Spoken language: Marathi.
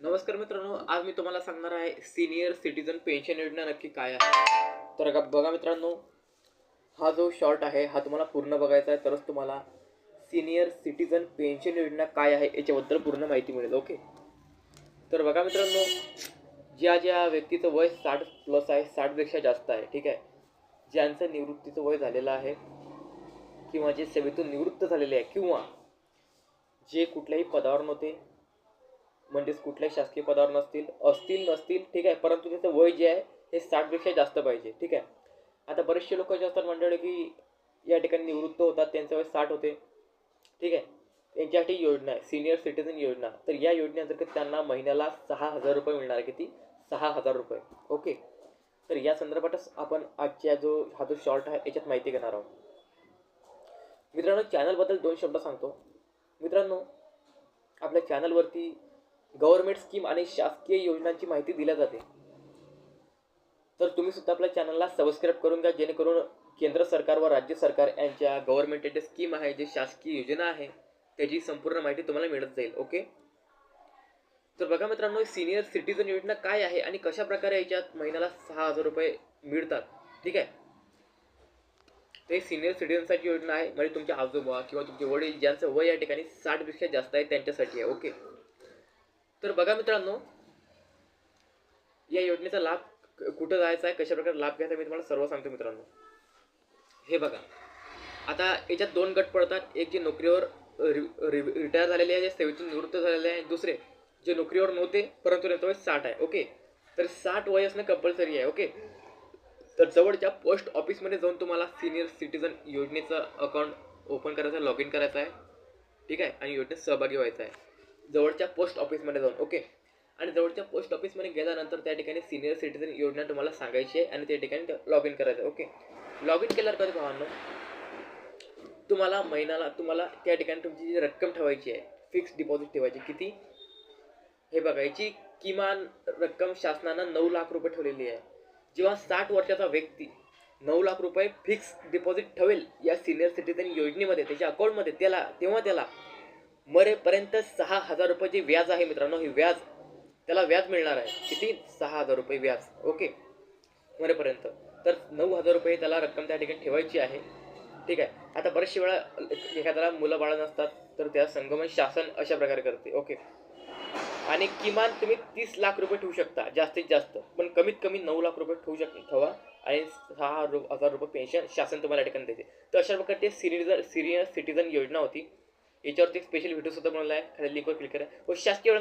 नमस्कार मित्रांनो, आज मी तुम्हाला सांगणार आहे सीनियर सिटीझन पेन्शन योजना नक्की काय आहे. तर बघा मित्रांनो, हा जो शॉर्ट आहे हा तुम्हाला पूर्ण बघायचा आहे, तरच तुम्हाला सीनियर सिटीझन पेन्शन योजना काय आहे याच्याबद्दल पूर्ण माहिती मिळेल. ओके. तर बघा मित्रांनो, ज्या ज्या व्यक्तीचं वय 60 प्लस आहे, 60पेक्षा जास्त आहे, ठीक आहे, ज्यांचं निवृत्तीचं वय झालेलं आहे किंवा जे सेवेतून निवृत्त झालेले आहे किंवा जे कुठल्याही पदावर नव्हते, म्हणजेच कुठल्याही शासकीय पदावर नसतील, ठीक आहे, परंतु त्याचं वय जे आहे हे 60पेक्षा जास्त पाहिजे. ठीक आहे. आता बरेचसे लोक जे असतात मंडळी की या ठिकाणी निवृत्त होतात, त्यांचं वय 60 होते, ठीक आहे, त्यांच्यासाठी योजना आहे सीनियर सिटीझन योजना. तर या योजनेअंतर्गत त्यांना महिन्याला 6,000 रुपये मिळणार आहे. किती? 6,000 रुपये. ओके. तर या संदर्भातच आपण आजच्या हा जो शॉर्ट आहे याच्यात माहिती घेणार आहोत. मित्रांनो, चॅनलबद्दल 2 शब्द सांगतो. मित्रांनो, आपल्या चॅनलवरती गव्हर्नमेंट स्कीम आणि शासकीय योजनांची माहिती दिल्या जाते. तर तुम्ही सुद्धा आपल्या चॅनलला सबस्क्राईब करून घ्या, जेणेकरून केंद्र सरकार व राज्य सरकार यांच्या गव्हर्नमेंट जे स्कीम आहे, जे शासकीय योजना आहे, त्याची संपूर्ण माहिती तुम्हाला मिळत जाईल. ओके. तर बघा मित्रांनो, सीनियर सिटीझन योजना काय आहे आणि कशा प्रकारे याच्यात महिन्याला 6,000 रुपये मिळतात. ठीक आहे. ते सीनियर सिटीझनसाठी योजना आहे, म्हणजे तुमचे आजोबा किंवा तुमचे वडील ज्यांचं वय या ठिकाणी 60पेक्षा जास्त आहे त्यांच्यासाठी आहे. ओके. तर बघा मित्रांनो, या योजनेचा लाभ कुठं जायचा आहे, कशा प्रकारे लाभ घ्यायचा, मी तुम्हाला सर्व सांगतो मित्रांनो. हे बघा, आता याच्यात 2 गट पडतात. एक जे नोकरीवर रिटायर झालेले आहे, जे सेवेतून निवृत्त झालेले आहे. दुसरे जे नोकरीवर नव्हते परंतु त्यांचं वय 60 आहे. ओके. तर 60 वय असणं कंपल्सरी आहे. ओके. तर जवळच्या पोस्ट ऑफिसमध्ये जाऊन तुम्हाला सीनियर सिटीझन योजनेचं अकाउंट ओपन करायचं आहे, लॉग इन करायचं आहे, ठीक आहे, आणि योजनेत सहभागी व्हायचं आहे जवळच्या पोस्ट ऑफिसमध्ये जाऊन. ओके. आणि जवळच्या पोस्ट ऑफिसमध्ये गेल्यानंतर त्या ठिकाणी सीनियर सिटीझन योजना तुम्हाला सांगायची आहे आणि त्या ठिकाणी लॉग इन करायचं आहे. ओके. लॉग इन केल्यावर काय भावांनो, तुम्हाला त्या ठिकाणी तुमची जी रक्कम ठेवायची आहे, फिक्स डिपॉझिट ठेवायची. किती? हे बघा, याची किमान रक्कम शासनानं 9 लाख रुपये ठेवलेली आहे. जेव्हा 60 वर्षाचा व्यक्ती 9 लाख रुपये फिक्स डिपॉझिट ठेवेल या सीनियर सिटीझन योजनेमध्ये त्याच्या अकाउंटमध्ये, तेव्हा त्याला मरेपर्यंत 6,000 रुपये जे व्याज आहे मित्रांनो, हे व्याज त्याला व्याज मिळणार आहे. किती? 6,000 रुपये व्याज. ओके. मरेपर्यंत. तर 9,000 रुपये त्याला रक्कम त्या ठिकाणी ठेवायची आहे. ठीक आहे. आता बरेचशे वेळा एखाद्याला मुलं बाळं नसतात, तर त्या संगमन शासन अशा प्रकारे करते. ओके. आणि किमान तुम्ही 30 लाख रुपये ठेवू शकता जास्तीत जास्त, पण कमीत कमी 9 लाख रुपये ठेवा आणि 6,000 रुपये पेन्शन शासन तुम्हाला या ठिकाणी देते. तर अशा प्रकारे ते सिनियर सिटीझन योजना होती. याच्यावरती एक स्पेशल व्हिडिओ सुद्धा बनवला आहे. खाली लिंकवर क्लिक करा व शासकीय